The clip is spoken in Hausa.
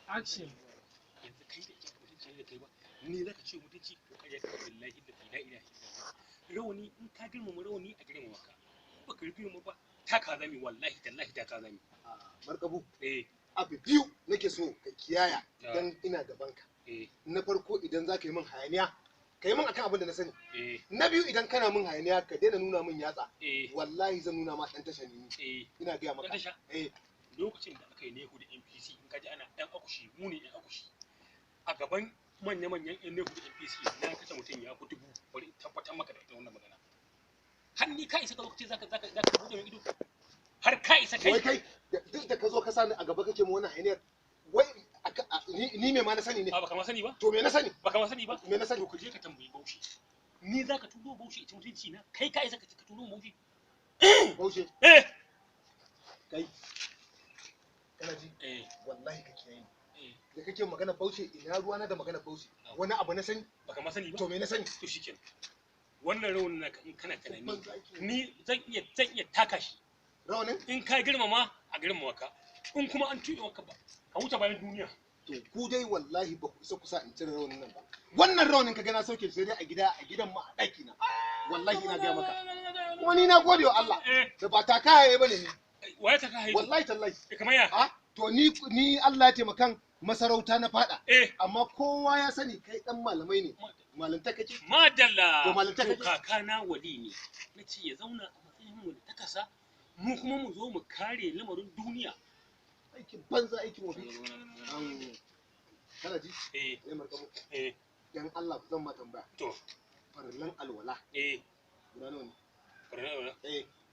Action. yanzu kai da ita mutunci da kai ba ni zaka ce mutunci ko kai ka billahi da la ilaha illallah rawani in ka girmama rawani a girmama ka ba ka girmama ba ta ka zami wallahi tallahi ta ka zami Markabu eh abu biyu nake so ka kiyaya idan ina gaban ka. Na farko idan za ka yi min hayaniya ka yi min akan abin da na sani. Na biyu idan kana min hayaniya ka daina nuna min yatsa. Wallahi zan nuna ma dan tasha ne. Ina gaya maka. Lokacin da aka yi nehu da NPC in ka ji ana ɗan akushi mu ne ɗan akushi a gaban manya-manyan yan nehu da NPC na kashe mutum ya fi dubu bari in tabbatar maka da wannan magana har ni ka isa ka lokaci zaka buɗe min ido har ka isa kai wai kai duk da ka zo ka sani a gaba kake mu wannan hayaniyar wai ni me ma na sani ne ba ma sani ba to me na sani baka ma sani ba me na sani to ka je ka tambayi Bauchi ni zaka turo Bauchi ita mutunci na kai ka isa ka turo Bauchi Bauchi kai kana ji wallahi ka kiyaye da kake magana Bauchi ina ruwa na da magana Bauchi wani abu na sani baka ma sani ba to me na sani to shikenan wannan rawanin naka in kana tunani ni zan iya taka shi rawanin in ka girmama a girmama ka in kuma an tuɗe maka ba ka wuce bayan duniya to ku dai wallahi ba ku isa kusa in cire rawanin nan ba wannan rawanin ka ga na sauke sai dai a gidan ma a ɗaki na wallahi ina ga maka kuma ni na gode wa Allah da ba ta kayaye bane ni waye ta kayaye wallahi tallahi kamar ya to ni Allah ya taimakan masarauta na fada amma kowa ya sani kai dan malamai ne malanta kake madalla to malanta kake kakana wali ne nace ya zauna a matsayin mu da takasa mu kuma mu zo mu kare lamarin duniya aikin banza aikin wabi kana ji markabu dan Allah zan ma tambaya to farallan alwala guda nawa ne farallan alwala